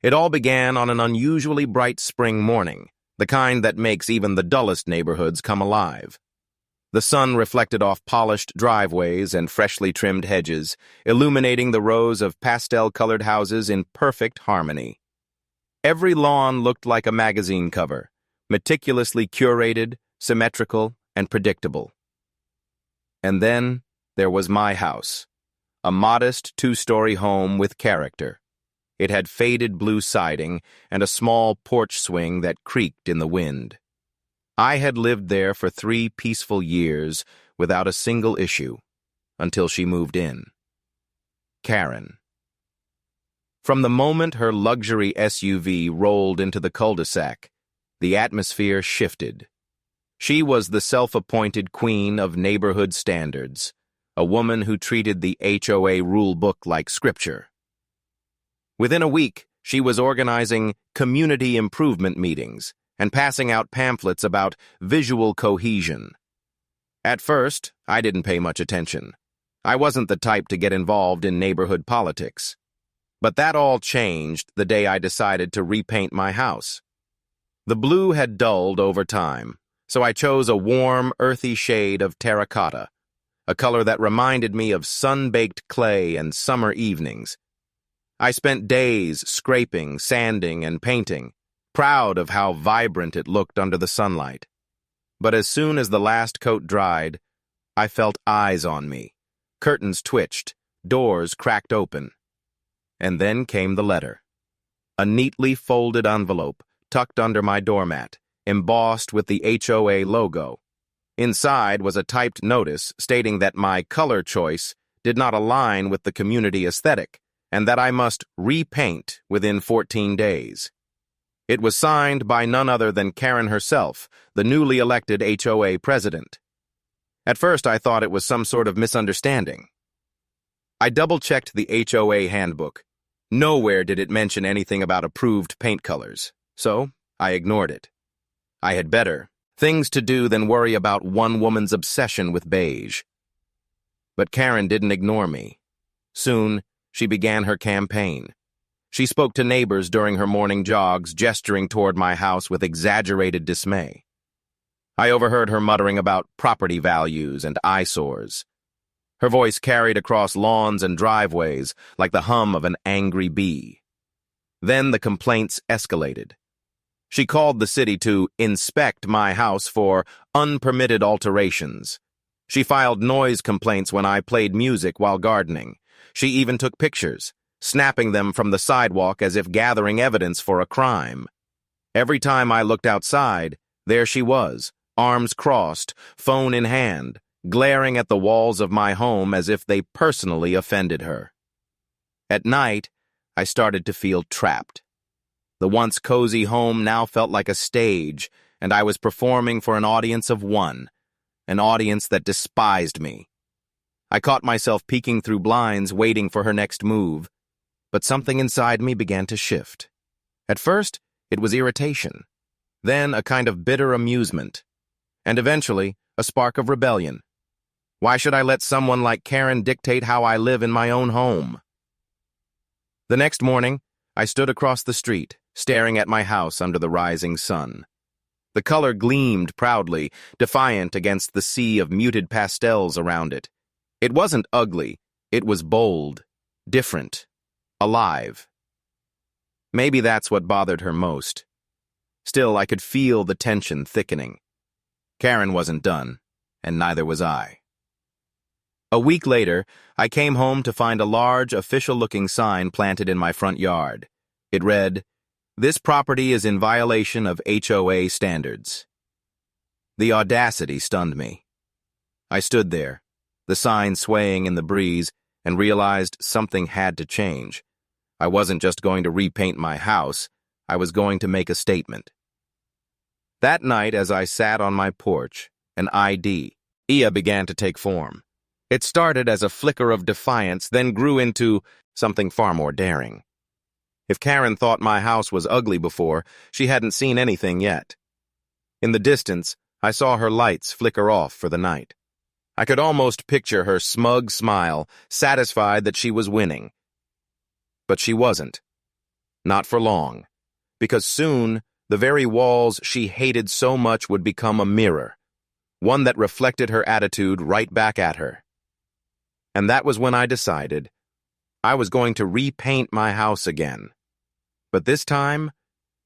It all began on an unusually bright spring morning, the kind that makes even the dullest neighborhoods come alive. The sun reflected off polished driveways and freshly trimmed hedges, illuminating the rows of pastel-colored houses in perfect harmony. Every lawn looked like a magazine cover, meticulously curated, symmetrical, and predictable. And then there was my house, a modest two-story home with character. It had faded blue siding and a small porch swing that creaked in the wind. I had lived there for 3 peaceful years without a single issue, until she moved in. Karen. From the moment her luxury SUV rolled into the cul-de-sac, the atmosphere shifted. She was the self-appointed queen of neighborhood standards, a woman who treated the HOA rule book like scripture. Within a week, she was organizing community improvement meetings and passing out pamphlets about visual cohesion. At first, I didn't pay much attention. I wasn't the type to get involved in neighborhood politics. But that all changed the day I decided to repaint my house. The blue had dulled over time, so I chose a warm, earthy shade of terracotta, a color that reminded me of sun-baked clay and summer evenings. I spent days scraping, sanding, and painting, proud of how vibrant it looked under the sunlight. But as soon as the last coat dried, I felt eyes on me. Curtains twitched, doors cracked open. And then came the letter. A neatly folded envelope tucked under my doormat, embossed with the HOA logo. Inside was a typed notice stating that my color choice did not align with the community aesthetic, and that I must repaint within 14 days. It was signed by none other than Karen herself, the newly elected HOA president. At first, I thought it was some sort of misunderstanding. I double-checked the HOA handbook. Nowhere did it mention anything about approved paint colors, so I ignored it. I had better things to do than worry about one woman's obsession with beige. But Karen didn't ignore me. Soon, she began her campaign. She spoke to neighbors during her morning jogs, gesturing toward my house with exaggerated dismay. I overheard her muttering about property values and eyesores. Her voice carried across lawns and driveways like the hum of an angry bee. Then the complaints escalated. She called the city to inspect my house for unpermitted alterations. She filed noise complaints when I played music while gardening. She even took pictures, snapping them from the sidewalk as if gathering evidence for a crime. Every time I looked outside, there she was, arms crossed, phone in hand, glaring at the walls of my home as if they personally offended her. At night, I started to feel trapped. The once cozy home now felt like a stage, and I was performing for an audience of one, an audience that despised me. I caught myself peeking through blinds, waiting for her next move, but something inside me began to shift. At first, it was irritation, then a kind of bitter amusement, and eventually, a spark of rebellion. Why should I let someone like Karen dictate how I live in my own home? The next morning, I stood across the street, staring at my house under the rising sun. The color gleamed proudly, defiant against the sea of muted pastels around it. It wasn't ugly, it was bold, different, alive. Maybe that's what bothered her most. Still, I could feel the tension thickening. Karen wasn't done, and neither was I. A week later, I came home to find a large, official-looking sign planted in my front yard. It read, "This property is in violation of HOA standards." The audacity stunned me. I stood there, the sign swaying in the breeze, and realized something had to change. I wasn't just going to repaint my house, I was going to make a statement. That night, as I sat on my porch, an idea began to take form. It started as a flicker of defiance, then grew into something far more daring. If Karen thought my house was ugly before, she hadn't seen anything yet. In the distance, I saw her lights flicker off for the night. I could almost picture her smug smile, satisfied that she was winning. But she wasn't. Not for long, because soon the very walls she hated so much would become a mirror, one that reflected her attitude right back at her. And that was when I decided I was going to repaint my house again. But this time,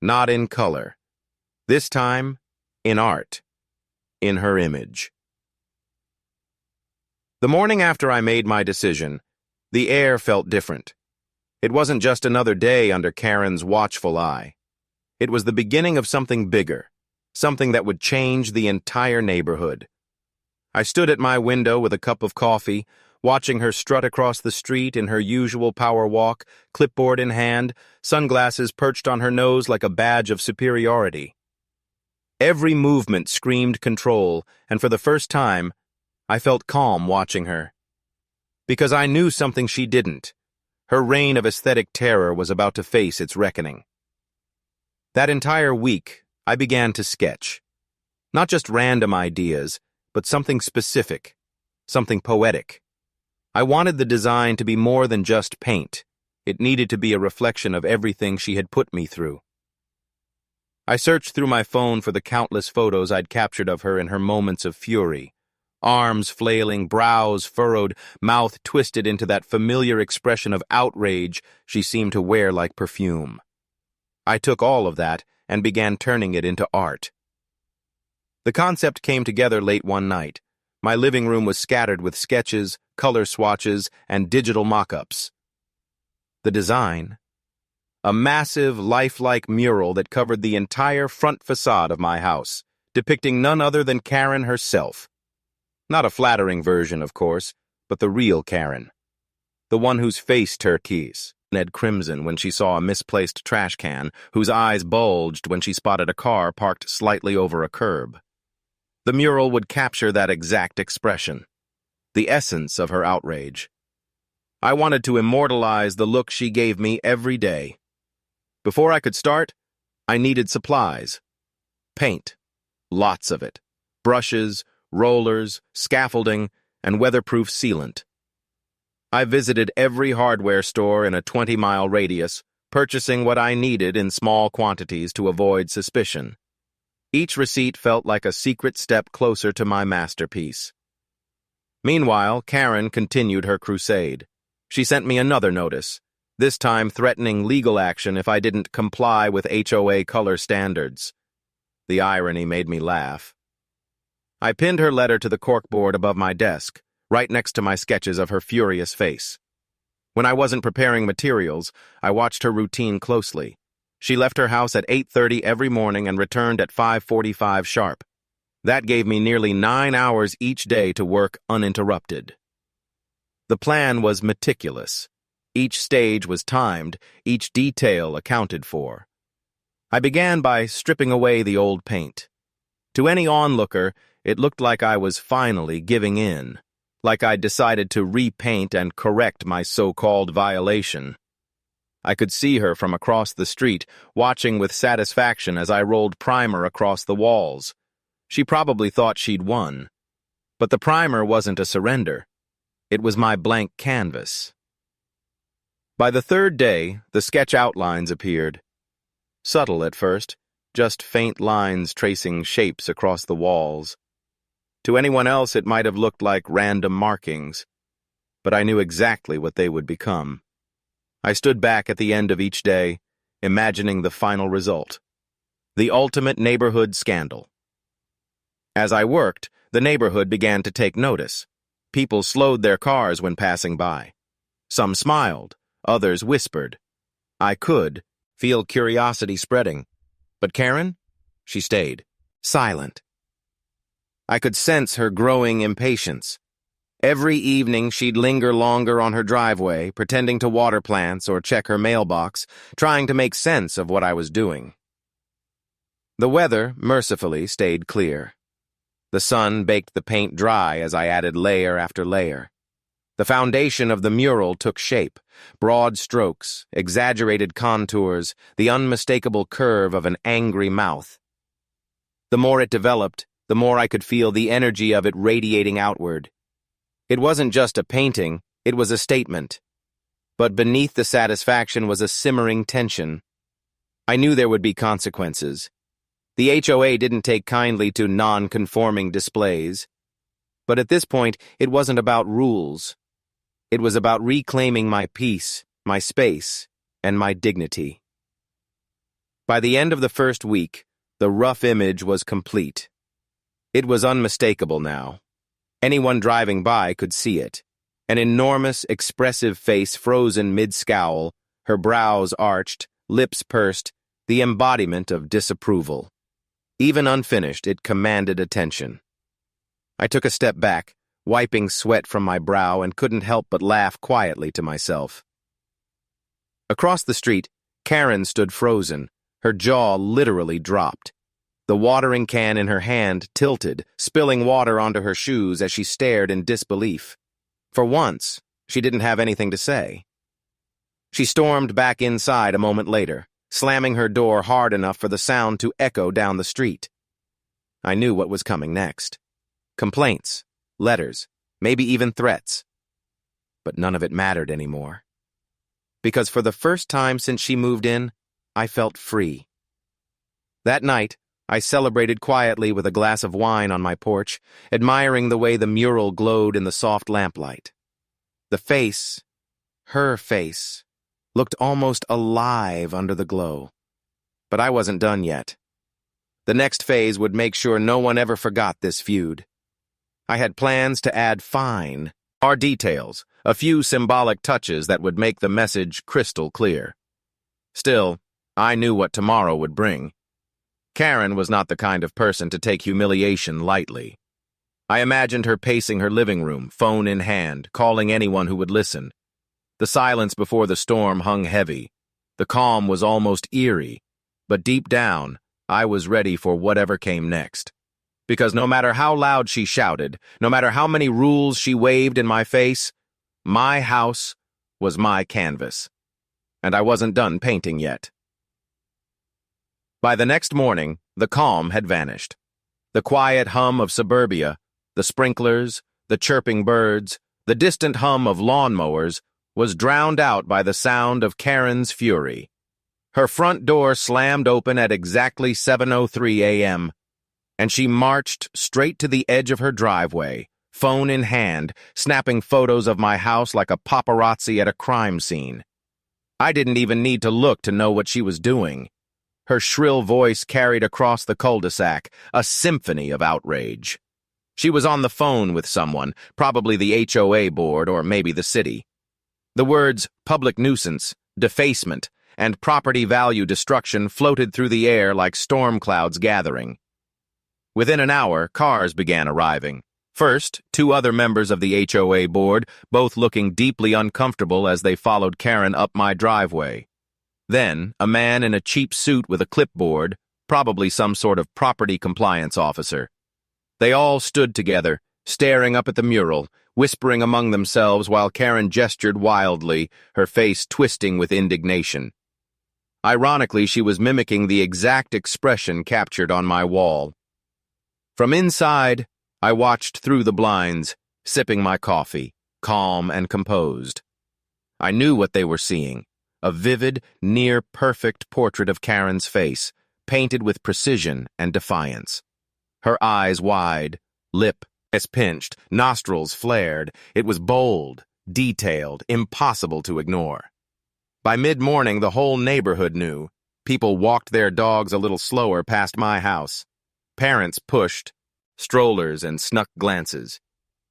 not in color. This time, in art. In her image. The morning after I made my decision, the air felt different. It wasn't just another day under Karen's watchful eye. It was the beginning of something bigger, something that would change the entire neighborhood. I stood at my window with a cup of coffee, watching her strut across the street in her usual power walk, clipboard in hand, sunglasses perched on her nose like a badge of superiority. Every movement screamed control, and for the first time, I felt calm watching her. Because I knew something she didn't. Her reign of aesthetic terror was about to face its reckoning. That entire week, I began to sketch. Not just random ideas, but something specific, something poetic. I wanted the design to be more than just paint. It needed to be a reflection of everything she had put me through. I searched through my phone for the countless photos I'd captured of her in her moments of fury. Arms flailing, brows furrowed, mouth twisted into that familiar expression of outrage she seemed to wear like perfume. I took all of that and began turning it into art. The concept came together late one night. My living room was scattered with sketches, color swatches, and digital mock-ups. The design? A massive, lifelike mural that covered the entire front facade of my house, depicting none other than Karen herself. Not a flattering version, of course, but the real Karen. The one whose face turquoise, Ned crimson when she saw a misplaced trash can, whose eyes bulged when she spotted a car parked slightly over a curb. The mural would capture that exact expression, the essence of her outrage. I wanted to immortalize the look she gave me every day. Before I could start, I needed supplies. Paint. Lots of it. Brushes, rollers, scaffolding, and weatherproof sealant. I visited every hardware store in a 20-mile radius, purchasing what I needed in small quantities to avoid suspicion. Each receipt felt like a secret step closer to my masterpiece. Meanwhile, Karen continued her crusade. She sent me another notice, this time threatening legal action if I didn't comply with HOA color standards. The irony made me laugh. I pinned her letter to the corkboard above my desk, right next to my sketches of her furious face. When I wasn't preparing materials, I watched her routine closely. She left her house at 8:30 every morning and returned at 5:45 sharp. That gave me nearly 9 hours each day to work uninterrupted. The plan was meticulous. Each stage was timed, each detail accounted for. I began by stripping away the old paint. To any onlooker, it looked like I was finally giving in, like I'd decided to repaint and correct my so-called violation. I could see her from across the street, watching with satisfaction as I rolled primer across the walls. She probably thought she'd won. But the primer wasn't a surrender. It was my blank canvas. By the third day, the sketch outlines appeared. Subtle at first, just faint lines tracing shapes across the walls. To anyone else, it might have looked like random markings, but I knew exactly what they would become. I stood back at the end of each day, imagining the final result. The ultimate neighborhood scandal. As I worked, the neighborhood began to take notice. People slowed their cars when passing by. Some smiled, others whispered. I could feel curiosity spreading. But Karen? She stayed, silent. I could sense her growing impatience. Every evening she'd linger longer on her driveway, pretending to water plants or check her mailbox, trying to make sense of what I was doing. The weather, mercifully, stayed clear. The sun baked the paint dry as I added layer after layer. The foundation of the mural took shape, broad strokes, exaggerated contours, the unmistakable curve of an angry mouth. The more it developed, the more I could feel the energy of it radiating outward. It wasn't just a painting, it was a statement. But beneath the satisfaction was a simmering tension, I knew there would be consequences. The HOA didn't take kindly to non-conforming displays. But at this point, it wasn't about rules. It was about reclaiming my peace, my space, and my dignity. By the end of the first week, the rough image was complete. It was unmistakable now. Anyone driving by could see it. An enormous, expressive face frozen mid-scowl, her brows arched, lips pursed, the embodiment of disapproval. Even unfinished, it commanded attention. I took a step back, wiping sweat from my brow, and couldn't help but laugh quietly to myself. Across the street, Karen stood frozen, her jaw literally dropped. The watering can in her hand tilted, spilling water onto her shoes as she stared in disbelief. For once, she didn't have anything to say. She stormed back inside a moment later, slamming her door hard enough for the sound to echo down the street. I knew what was coming next. Complaints, letters, maybe even threats. But none of it mattered anymore. Because for the first time since she moved in, I felt free. That night, I celebrated quietly with a glass of wine on my porch, admiring the way the mural glowed in the soft lamplight. The face, her face, looked almost alive under the glow. But I wasn't done yet. The next phase would make sure no one ever forgot this feud. I had plans to add fine, or details, a few symbolic touches that would make the message crystal clear. Still, I knew what tomorrow would bring. Karen was not the kind of person to take humiliation lightly. I imagined her pacing her living room, phone in hand, calling anyone who would listen. The silence before the storm hung heavy. The calm was almost eerie, but deep down, I was ready for whatever came next. Because no matter how loud she shouted, no matter how many rules she waved in my face, my house was my canvas. And I wasn't done painting yet. By the next morning, the calm had vanished. The quiet hum of suburbia, the sprinklers, the chirping birds, the distant hum of lawnmowers was drowned out by the sound of Karen's fury. Her front door slammed open at exactly 7:03 a.m., and she marched straight to the edge of her driveway, phone in hand, snapping photos of my house like a paparazzi at a crime scene. I didn't even need to look to know what she was doing. Her shrill voice carried across the cul-de-sac, a symphony of outrage. She was on the phone with someone, probably the HOA board or maybe the city. The words public nuisance, defacement, and property value destruction floated through the air like storm clouds gathering. Within an hour, cars began arriving. First, 2 other members of the HOA board, both looking deeply uncomfortable as they followed Karen up my driveway. Then, a man in a cheap suit with a clipboard, probably some sort of property compliance officer. They all stood together, staring up at the mural, whispering among themselves while Karen gestured wildly, her face twisting with indignation. Ironically, she was mimicking the exact expression captured on my wall. From inside, I watched through the blinds, sipping my coffee, calm and composed. I knew what they were seeing, a vivid, near-perfect portrait of Karen's face, painted with precision and defiance. Her eyes wide, lip pinched, nostrils flared. It was bold, detailed, impossible to ignore. By mid-morning, the whole neighborhood knew. People walked their dogs a little slower past my house. Parents pushed, strollers and snuck glances.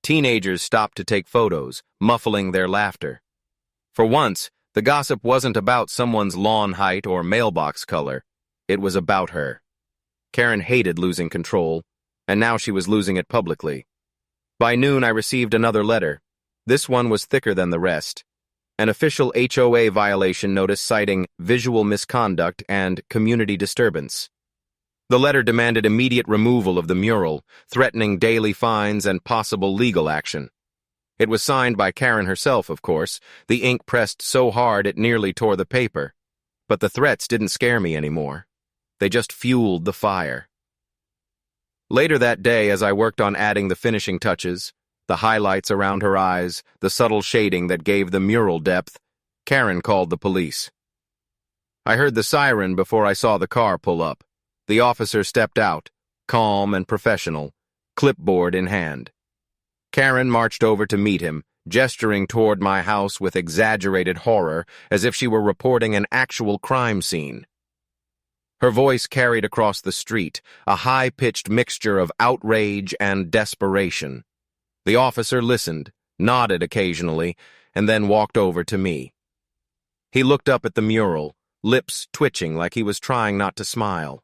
Teenagers stopped to take photos, muffling their laughter. For once, the gossip wasn't about someone's lawn height or mailbox color. It was about her. Karen hated losing control, and now she was losing it publicly. By noon, I received another letter. This one was thicker than the rest. An official HOA violation notice citing visual misconduct and community disturbance. The letter demanded immediate removal of the mural, threatening daily fines and possible legal action. It was signed by Karen herself, of course, the ink pressed so hard it nearly tore the paper. But the threats didn't scare me anymore. They just fueled the fire. Later that day, as I worked on adding the finishing touches, the highlights around her eyes, the subtle shading that gave the mural depth, Karen called the police. I heard the siren before I saw the car pull up. The officer stepped out, calm and professional, clipboard in hand. Karen marched over to meet him, gesturing toward my house with exaggerated horror, as if she were reporting an actual crime scene. Her voice carried across the street, a high-pitched mixture of outrage and desperation. The officer listened, nodded occasionally, and then walked over to me. He looked up at the mural, lips twitching like he was trying not to smile.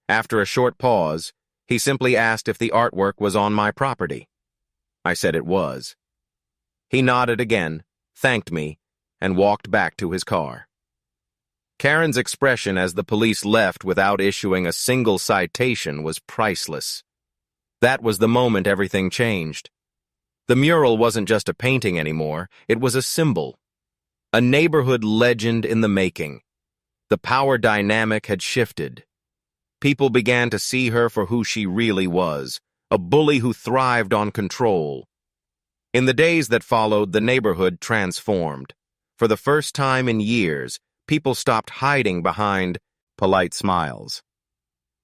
After a short pause, he simply asked if the artwork was on my property. I said it was. He nodded again, thanked me, and walked back to his car. Karen's expression as the police left without issuing a single citation was priceless. That was the moment everything changed. The mural wasn't just a painting anymore, it was a symbol. A neighborhood legend in the making. The power dynamic had shifted. People began to see her for who she really was, a bully who thrived on control. In the days that followed, the neighborhood transformed. For the first time in years, people stopped hiding behind polite smiles.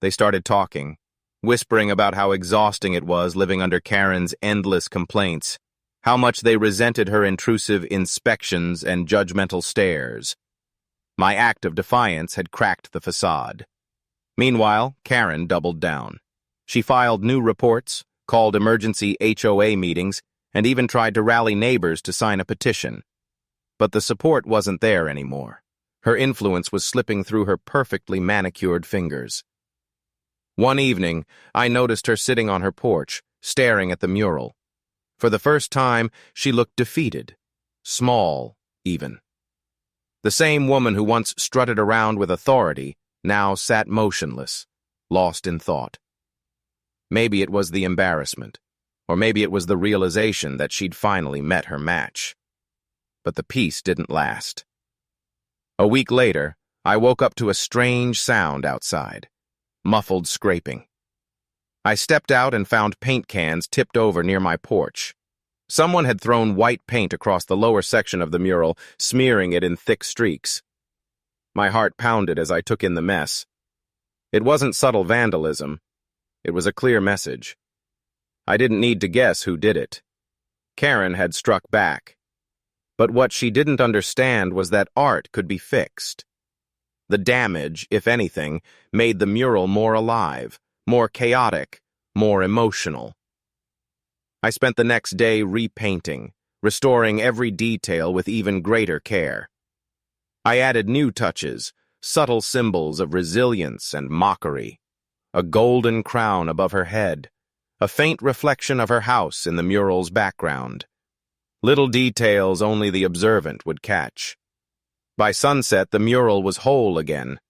They started talking, whispering about how exhausting it was living under Karen's endless complaints, how much they resented her intrusive inspections and judgmental stares. My act of defiance had cracked the facade. Meanwhile, Karen doubled down. She filed new reports, called emergency HOA meetings, and even tried to rally neighbors to sign a petition. But the support wasn't there anymore. Her influence was slipping through her perfectly manicured fingers. One evening, I noticed her sitting on her porch, staring at the mural. For the first time, she looked defeated, small, even. The same woman who once strutted around with authority now sat motionless, lost in thought. Maybe it was the embarrassment, or maybe it was the realization that she'd finally met her match. But the peace didn't last. A week later, I woke up to a strange sound outside, muffled scraping. I stepped out and found paint cans tipped over near my porch. Someone had thrown white paint across the lower section of the mural, smearing it in thick streaks. My heart pounded as I took in the mess. It wasn't subtle vandalism. It was a clear message. I didn't need to guess who did it. Karen had struck back. But what she didn't understand was that art could be fixed. The damage, if anything, made the mural more alive, more chaotic, more emotional. I spent the next day repainting, restoring every detail with even greater care. I added new touches, subtle symbols of resilience and mockery. A golden crown above her head, a faint reflection of her house in the mural's background. Little details only the observant would catch. By sunset, the mural was whole again,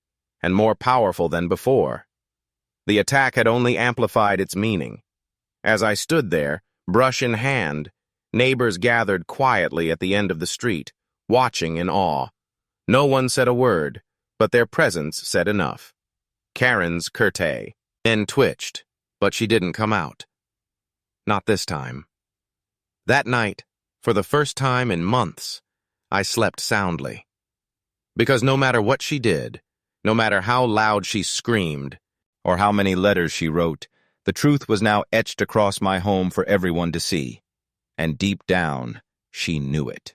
and more powerful than before. The attack had only amplified its meaning. As I stood there, brush in hand, neighbors gathered quietly at the end of the street, watching in awe. No one said a word, but their presence said enough. Karen's curte then twitched, but she didn't come out. Not this time. That night, for the first time in months, I slept soundly. Because no matter what she did, no matter how loud she screamed, or how many letters she wrote, the truth was now etched across my home for everyone to see. And deep down, she knew it.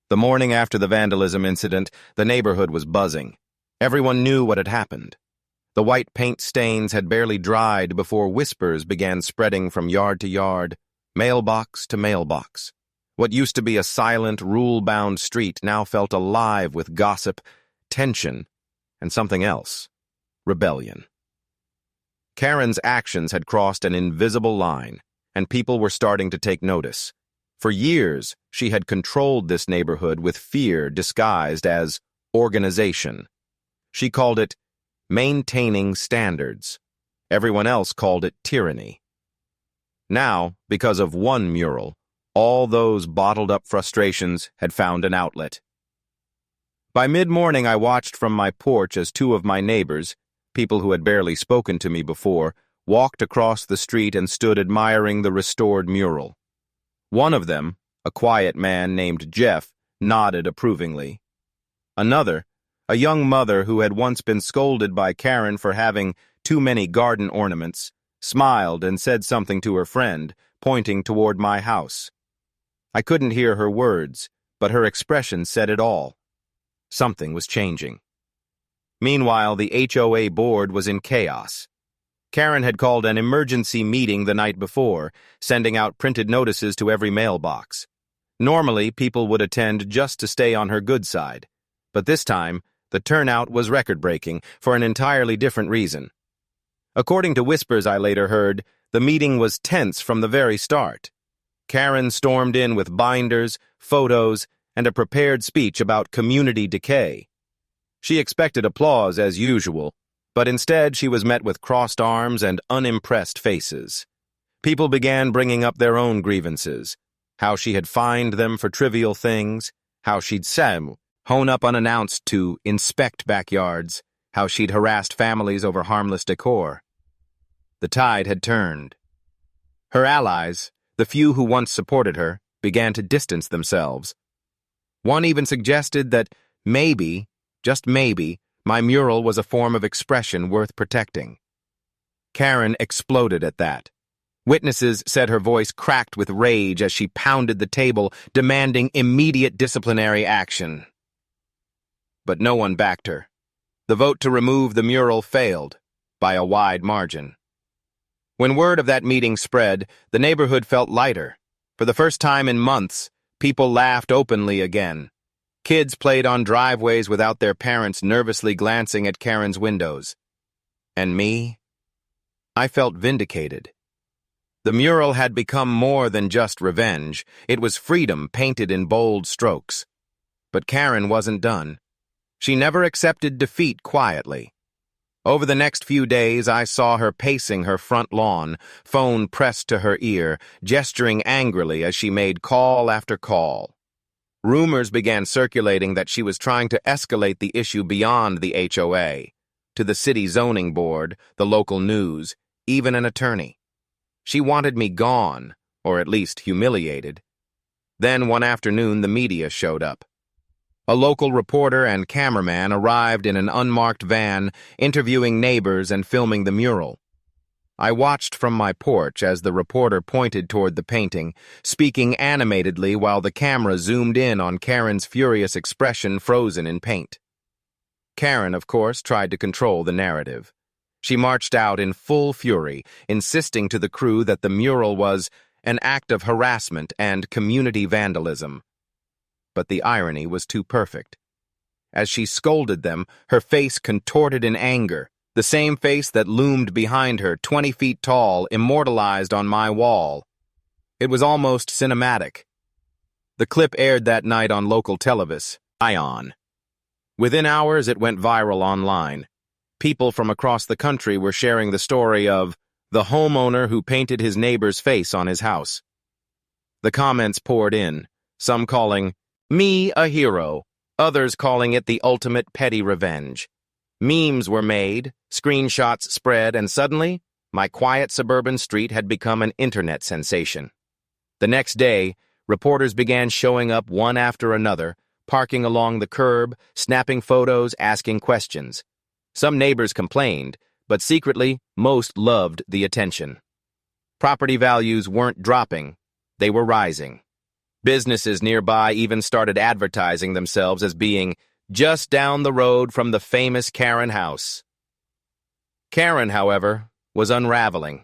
The morning after the vandalism incident, the neighborhood was buzzing. Everyone knew what had happened. The white paint stains had barely dried before whispers began spreading from yard to yard, mailbox to mailbox. What used to be a silent, rule-bound street now felt alive with gossip, tension, and something else: rebellion. Karen's actions had crossed an invisible line, and people were starting to take notice. For years, she had controlled this neighborhood with fear disguised as organization. She called it maintaining standards. Everyone else called it tyranny. Now, because of one mural, all those bottled-up frustrations had found an outlet. By mid-morning, I watched from my porch as two of my neighbors, people who had barely spoken to me before, walked across the street and stood admiring the restored mural. One of them, a quiet man named Jeff, nodded approvingly. Another, A young mother who had once been scolded by Karen for having too many garden ornaments, smiled and said something to her friend, pointing toward my house. I couldn't hear her words, but her expression said it all. Something was changing. Meanwhile, the HOA board was in chaos. Karen had called an emergency meeting the night before, sending out printed notices to every mailbox. Normally, people would attend just to stay on her good side, but this time, the turnout was record-breaking for an entirely different reason. According to whispers I later heard, the meeting was tense from the very start. Karen stormed in with binders, photos, and a prepared speech about community decay. She expected applause as usual, but instead she was met with crossed arms and unimpressed faces. People began bringing up their own grievances, how she had fined them for trivial things, how she'd shown up unannounced to inspect backyards, how she'd harassed families over harmless decor. The tide had turned. Her allies, the few who once supported her, began to distance themselves. One even suggested that maybe, just maybe, my mural was a form of expression worth protecting. Karen exploded at that. Witnesses said her voice cracked with rage as she pounded the table, demanding immediate disciplinary action. But no one backed her. The vote to remove the mural failed, by a wide margin. When word of that meeting spread, the neighborhood felt lighter. For the first time in months, people laughed openly again. Kids played on driveways without their parents nervously glancing at Karen's windows. And me? I felt vindicated. The mural had become more than just revenge. It was freedom painted in bold strokes. But Karen wasn't done. She never accepted defeat quietly. Over the next few days, I saw her pacing her front lawn, phone pressed to her ear, gesturing angrily as she made call after call. Rumors began circulating that she was trying to escalate the issue beyond the HOA, to the city zoning board, the local news, even an attorney. She wanted me gone, or at least humiliated. Then one afternoon, the media showed up. A local reporter and cameraman arrived in an unmarked van, interviewing neighbors and filming the mural. I watched from my porch as the reporter pointed toward the painting, speaking animatedly while the camera zoomed in on Karen's furious expression frozen in paint. Karen, of course, tried to control the narrative. She marched out in full fury, insisting to the crew that the mural was an act of harassment and community vandalism. But the irony was too perfect. As she scolded them, her face contorted in anger, the same face that loomed behind her, 20 feet tall, immortalized on my wall. It was almost cinematic. The clip aired that night on local television, Ion. Within hours, it went viral online. People from across the country were sharing the story of the homeowner who painted his neighbor's face on his house. The comments poured in, some calling me a hero, others calling it the ultimate petty revenge. Memes were made, screenshots spread, and suddenly, my quiet suburban street had become an internet sensation. The next day, reporters began showing up one after another, parking along the curb, snapping photos, asking questions. Some neighbors complained, but secretly, most loved the attention. Property values weren't dropping, they were rising. Businesses nearby even started advertising themselves as being just down the road from the famous Karen house. Karen, however, was unraveling.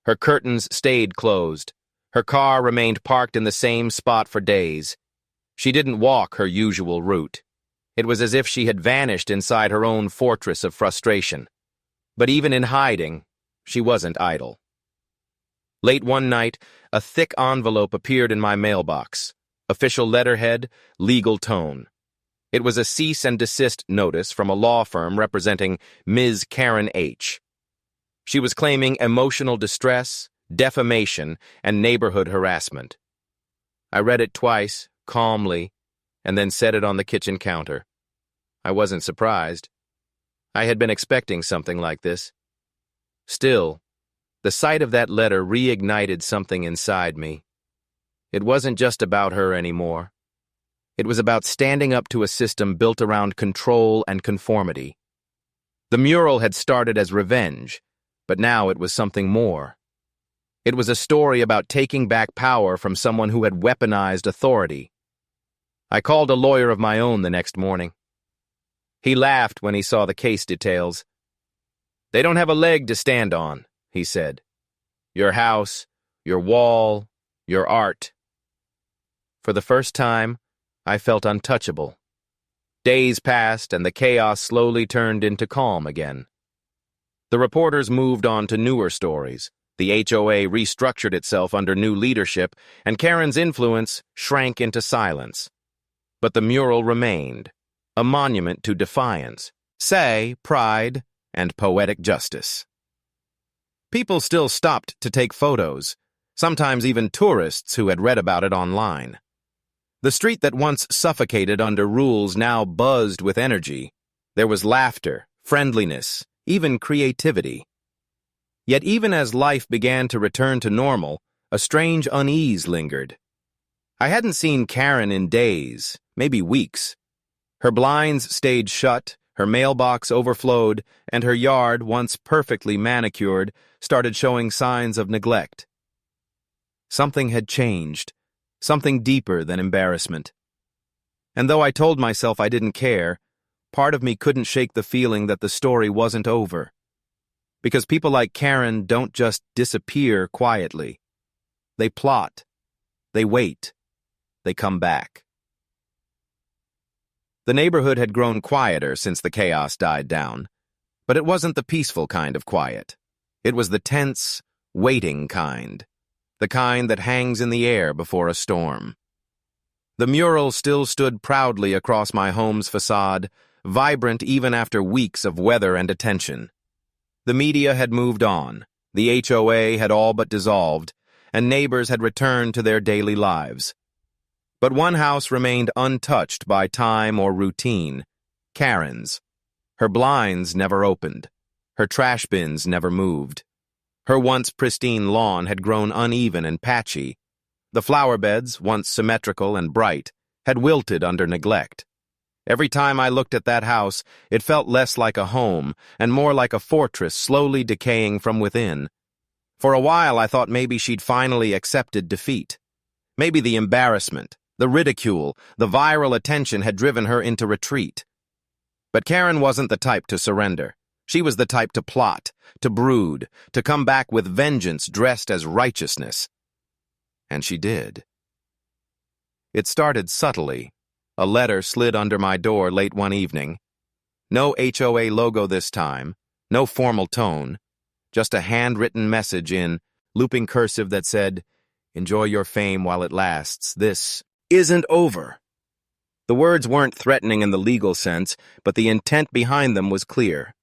Her curtains stayed closed. Her car remained parked in the same spot for days. She didn't walk her usual route. It was as if she had vanished inside her own fortress of frustration. But even in hiding, she wasn't idle. Late one night, a thick envelope appeared in my mailbox. Official letterhead, legal tone. It was a cease and desist notice from a law firm representing Ms. Karen H. She was claiming emotional distress, defamation, and neighborhood harassment. I read it twice, calmly, and then set it on the kitchen counter. I wasn't surprised. I had been expecting something like this. Still, the sight of that letter reignited something inside me. It wasn't just about her anymore. It was about standing up to a system built around control and conformity. The mural had started as revenge, but now it was something more. It was a story about taking back power from someone who had weaponized authority. I called a lawyer of my own the next morning. He laughed when he saw the case details. "They don't have a leg to stand on," he said. "Your house, your wall, your art." For the first time, I felt untouchable. Days passed, and the chaos slowly turned into calm again. The reporters moved on to newer stories. The HOA restructured itself under new leadership, and Karen's influence shrank into silence. But the mural remained, a monument to defiance, pride, and poetic justice. People still stopped to take photos, sometimes even tourists who had read about it online. The street that once suffocated under rules now buzzed with energy. There was laughter, friendliness, even creativity. Yet even as life began to return to normal, a strange unease lingered. I hadn't seen Karen in days, maybe weeks. Her blinds stayed shut, her mailbox overflowed, and her yard, once perfectly manicured, started showing signs of neglect. Something had changed, something deeper than embarrassment. And though I told myself I didn't care, part of me couldn't shake the feeling that the story wasn't over. Because people like Karen don't just disappear quietly. They plot. They wait. They come back. The neighborhood had grown quieter since the chaos died down, but it wasn't the peaceful kind of quiet. It was the tense, waiting kind, the kind that hangs in the air before a storm. The mural still stood proudly across my home's facade, vibrant even after weeks of weather and attention. The media had moved on, the HOA had all but dissolved, and neighbors had returned to their daily lives. But one house remained untouched by time or routine, Karen's. Her blinds never opened. Her trash bins never moved. Her once pristine lawn had grown uneven and patchy. The flower beds, once symmetrical and bright, had wilted under neglect. Every time I looked at that house, it felt less like a home and more like a fortress slowly decaying from within. For a while I thought maybe she'd finally accepted defeat. Maybe the embarrassment, the ridicule, the viral attention had driven her into retreat. But Karen wasn't the type to surrender. She was the type to plot, to brood, to come back with vengeance dressed as righteousness. And she did. It started subtly. A letter slid under my door late one evening. No HOA logo this time, no formal tone, just a handwritten message in looping cursive that said, "Enjoy your fame while it lasts. This isn't over." The words weren't threatening in the legal sense, but the intent behind them was clear.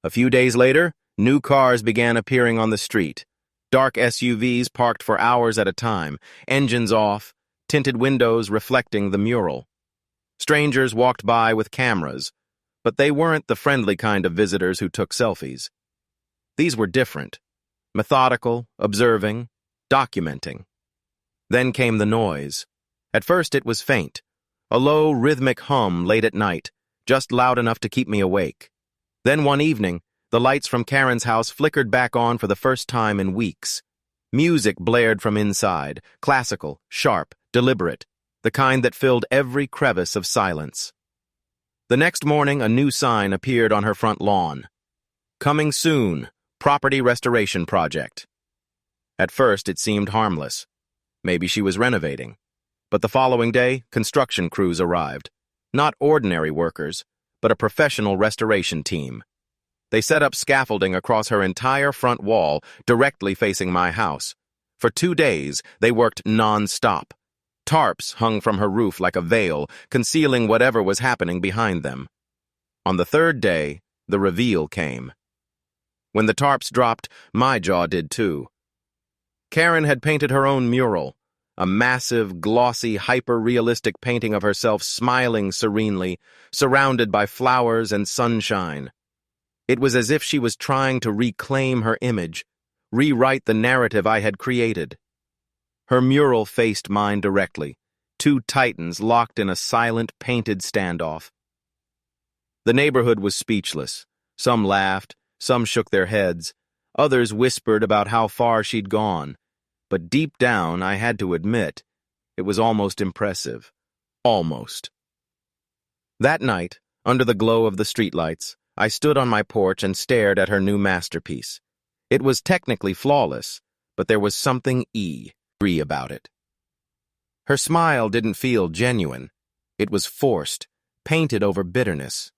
A few days later, new cars began appearing on the street. Dark SUVs parked for hours at a time, engines off, tinted windows reflecting the mural. Strangers walked by with cameras, but they weren't the friendly kind of visitors who took selfies. These were different, methodical, observing, documenting. Then came the noise. At first it was faint, a low, rhythmic hum late at night, just loud enough to keep me awake. Then one evening, the lights from Karen's house flickered back on for the first time in weeks. Music blared from inside, classical, sharp, deliberate, the kind that filled every crevice of silence. The next morning, a new sign appeared on her front lawn. "Coming soon, property restoration project." At first, it seemed harmless. Maybe she was renovating. But the following day, construction crews arrived. Not ordinary workers, but a professional restoration team. They set up scaffolding across her entire front wall, directly facing my house. For 2 days, they worked non-stop. Tarps hung from her roof like a veil, concealing whatever was happening behind them. On the 3rd day, the reveal came. When the tarps dropped, my jaw did too. Karen had painted her own mural, a massive, glossy, hyper-realistic painting of herself smiling serenely, surrounded by flowers and sunshine. It was as if she was trying to reclaim her image, rewrite the narrative I had created. Her mural faced mine directly, two titans locked in a silent, painted standoff. The neighborhood was speechless. Some laughed, some shook their heads, others whispered about how far she'd gone. But deep down, I had to admit, it was almost impressive. Almost. That night, under the glow of the streetlights, I stood on my porch and stared at her new masterpiece. It was technically flawless, but there was something eerie about it. Her smile didn't feel genuine. It was forced, painted over bitterness.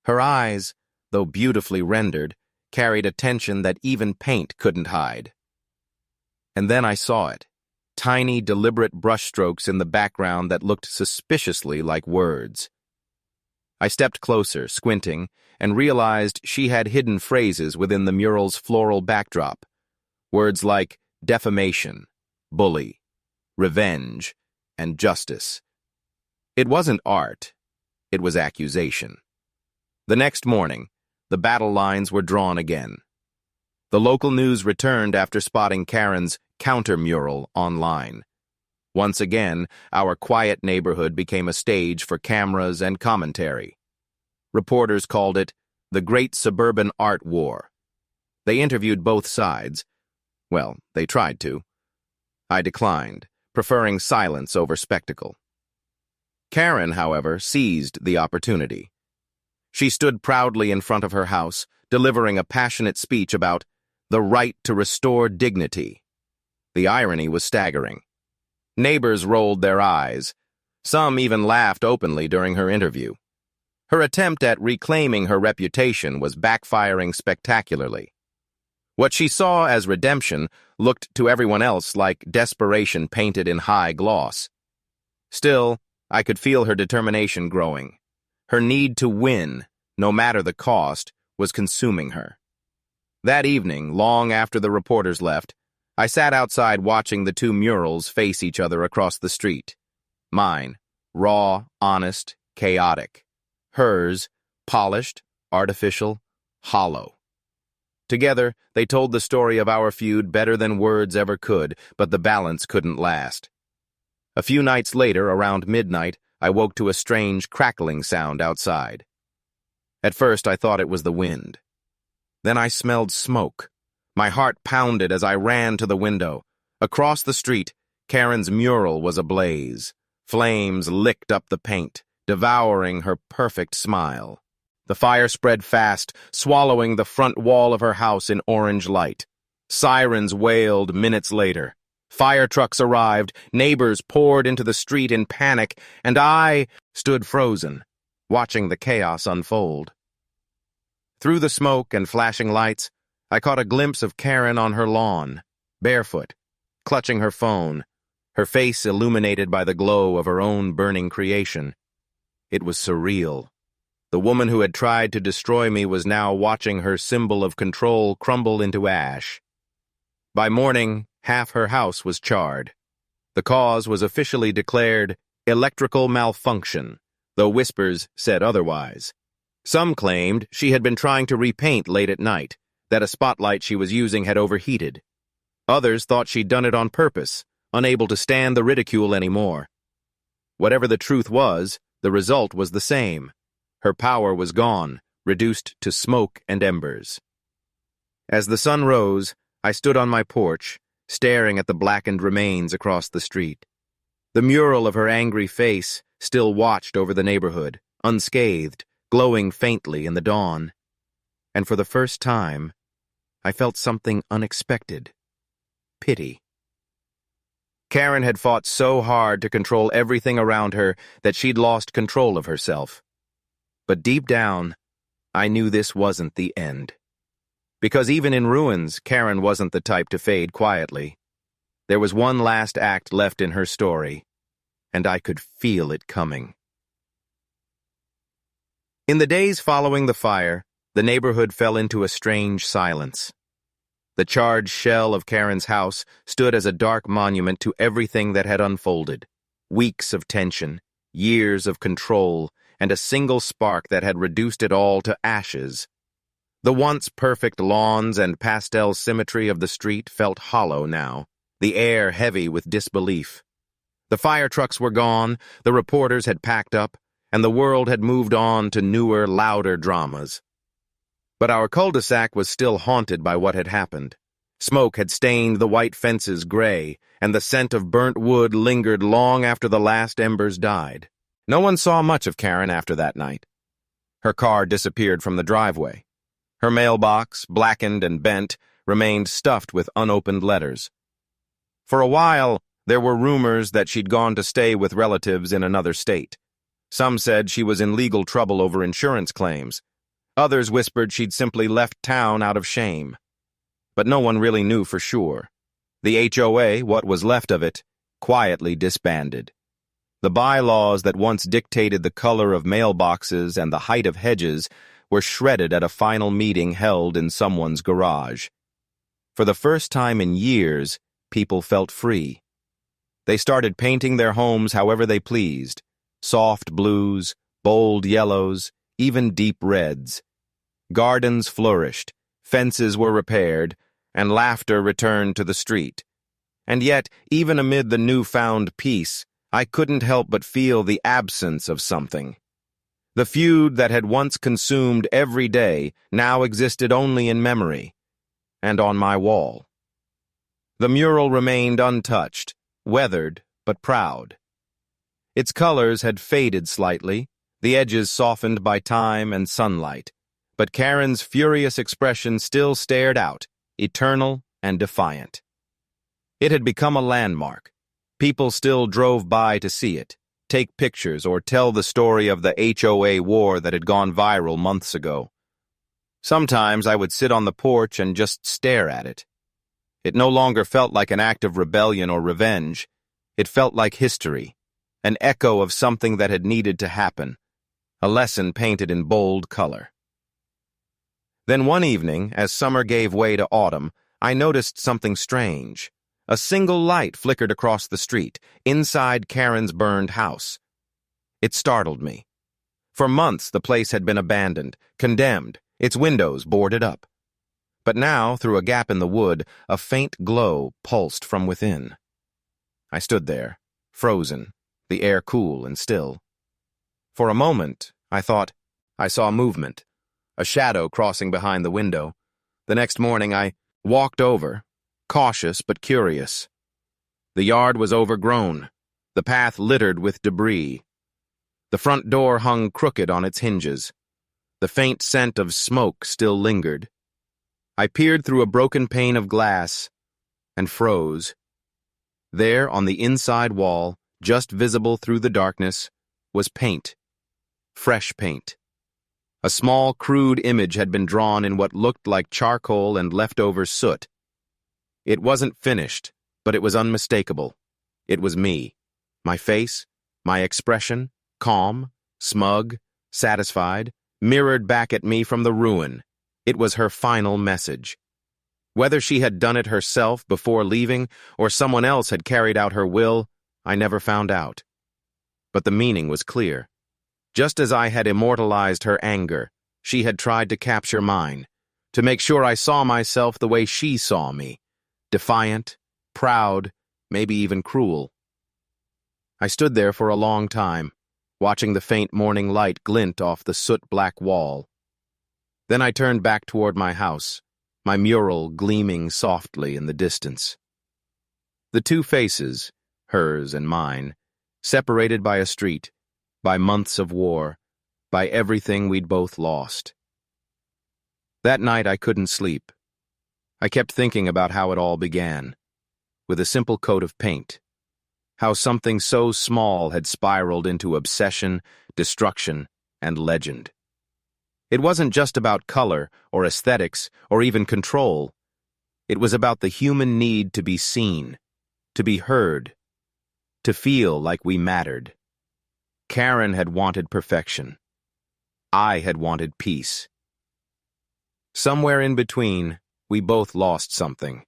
Her eyes, though beautifully rendered, carried a tension that even paint couldn't hide. And then I saw it. Tiny, deliberate brushstrokes in the background that looked suspiciously like words. I stepped closer, squinting, and realized she had hidden phrases within the mural's floral backdrop. Words like defamation, bully, revenge, and justice. It wasn't art. It was accusation. The next morning, the battle lines were drawn again. The local news returned after spotting Karen's counter-mural online. Once again, our quiet neighborhood became a stage for cameras and commentary. Reporters called it the Great Suburban Art War. They interviewed both sides. Well, they tried to. I declined, preferring silence over spectacle. Karen, however, seized the opportunity. She stood proudly in front of her house, delivering a passionate speech about the right to restore dignity. The irony was staggering. Neighbors rolled their eyes. Some even laughed openly during her interview. Her attempt at reclaiming her reputation was backfiring spectacularly. What she saw as redemption looked to everyone else like desperation painted in high gloss. Still, I could feel her determination growing. Her need to win, no matter the cost, was consuming her. That evening, long after the reporters left, I sat outside watching the two murals face each other across the street. Mine, raw, honest, chaotic. Hers, polished, artificial, hollow. Together, they told the story of our feud better than words ever could, but the balance couldn't last. A few nights later, around midnight, I woke to a strange crackling sound outside. At first, I thought it was the wind. Then I smelled smoke. My heart pounded as I ran to the window. Across the street, Karen's mural was ablaze. Flames licked up the paint, devouring her perfect smile. The fire spread fast, swallowing the front wall of her house in orange light. Sirens wailed minutes later. Fire trucks arrived, neighbors poured into the street in panic, and I stood frozen, watching the chaos unfold. Through the smoke and flashing lights, I caught a glimpse of Karen on her lawn, barefoot, clutching her phone, her face illuminated by the glow of her own burning creation. It was surreal. The woman who had tried to destroy me was now watching her symbol of control crumble into ash. By morning, half her house was charred. The cause was officially declared electrical malfunction, though whispers said otherwise. Some claimed she had been trying to repaint late at night, that a spotlight she was using had overheated. Others thought she'd done it on purpose, unable to stand the ridicule anymore. Whatever the truth was, the result was the same. Her power was gone, reduced to smoke and embers. As the sun rose, I stood on my porch, staring at the blackened remains across the street. The mural of her angry face still watched over the neighborhood, unscathed, glowing faintly in the dawn. And for the first time, I felt something unexpected. Pity. Karen had fought so hard to control everything around her that she'd lost control of herself. But deep down, I knew this wasn't the end. Because even in ruins, Karen wasn't the type to fade quietly. There was one last act left in her story, and I could feel it coming. In the days following the fire, the neighborhood fell into a strange silence. The charred shell of Karen's house stood as a dark monument to everything that had unfolded. Weeks of tension, years of control, and a single spark that had reduced it all to ashes. The once perfect lawns and pastel symmetry of the street felt hollow now, the air heavy with disbelief. The fire trucks were gone, the reporters had packed up, and the world had moved on to newer, louder dramas. But our cul-de-sac was still haunted by what had happened. Smoke had stained the white fences gray, and the scent of burnt wood lingered long after the last embers died. No one saw much of Karen after that night. Her car disappeared from the driveway. Her mailbox, blackened and bent, remained stuffed with unopened letters. For a while, there were rumors that she'd gone to stay with relatives in another state. Some said she was in legal trouble over insurance claims. Others whispered she'd simply left town out of shame. But no one really knew for sure. The HOA, what was left of it, quietly disbanded. The bylaws that once dictated the color of mailboxes and the height of hedges were shredded at a final meeting held in someone's garage. For the first time in years, people felt free. They started painting their homes however they pleased, soft blues, bold yellows, even deep reds. Gardens flourished, fences were repaired, and laughter returned to the street. And yet, even amid the newfound peace, I couldn't help but feel the absence of something. The feud that had once consumed every day now existed only in memory, and on my wall. The mural remained untouched, weathered but proud. Its colors had faded slightly, the edges softened by time and sunlight, but Karen's furious expression still stared out, eternal and defiant. It had become a landmark. People still drove by to see it, take pictures, or tell the story of the HOA war that had gone viral months ago. Sometimes I would sit on the porch and just stare at it. It no longer felt like an act of rebellion or revenge. It felt like history, an echo of something that had needed to happen, a lesson painted in bold color. Then one evening, as summer gave way to autumn, I noticed something strange. A single light flickered across the street, inside Karen's burned house. It startled me. For months the place had been abandoned, condemned, its windows boarded up. But now, through a gap in the wood, a faint glow pulsed from within. I stood there, frozen, the air cool and still. For a moment, I thought I saw movement, a shadow crossing behind the window. The next morning I walked over, cautious but curious. The yard was overgrown, the path littered with debris. The front door hung crooked on its hinges. The faint scent of smoke still lingered. I peered through a broken pane of glass and froze. There, on the inside wall, just visible through the darkness, was paint. Fresh paint. A small, crude image had been drawn in what looked like charcoal and leftover soot. It wasn't finished, but it was unmistakable. It was me. My face, my expression, calm, smug, satisfied, mirrored back at me from the ruin. It was her final message. Whether she had done it herself before leaving or someone else had carried out her will, I never found out. But the meaning was clear. Just as I had immortalized her anger, she had tried to capture mine, to make sure I saw myself the way she saw me, defiant, proud, maybe even cruel. I stood there for a long time, watching the faint morning light glint off the soot-black wall. Then I turned back toward my house, my mural gleaming softly in the distance. The two faces, hers and mine, separated by a street, by months of war, by everything we'd both lost. That night I couldn't sleep. I kept thinking about how it all began, with a simple coat of paint. How something so small had spiraled into obsession, destruction, and legend. It wasn't just about color or aesthetics or even control. It was about the human need to be seen, to be heard, to feel like we mattered. Karen had wanted perfection. I had wanted peace. Somewhere in between, we both lost something.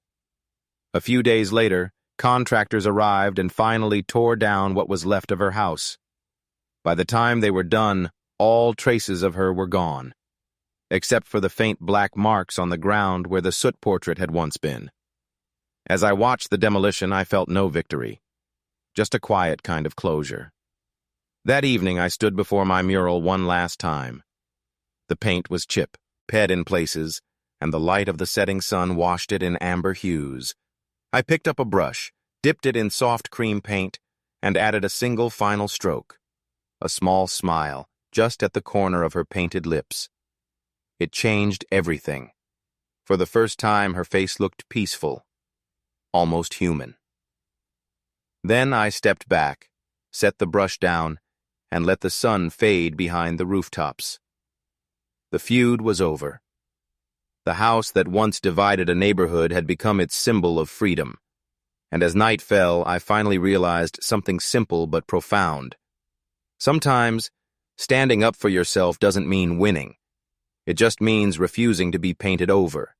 A few days later, contractors arrived and finally tore down what was left of her house. By the time they were done, all traces of her were gone, except for the faint black marks on the ground where the soot portrait had once been. As I watched the demolition, I felt no victory. just a quiet kind of closure. That evening, I stood before my mural one last time. The paint was chipped in places, and the light of the setting sun washed it in amber hues. I picked up a brush, dipped it in soft cream paint, and added a single final stroke. A small smile, just at the corner of her painted lips. It changed everything. For the first time, her face looked peaceful, almost human. Then I stepped back, set the brush down, and let the sun fade behind the rooftops. The feud was over. The house that once divided a neighborhood had become its symbol of freedom. And as night fell, I finally realized something simple but profound. Sometimes, standing up for yourself doesn't mean winning. It just means refusing to be painted over.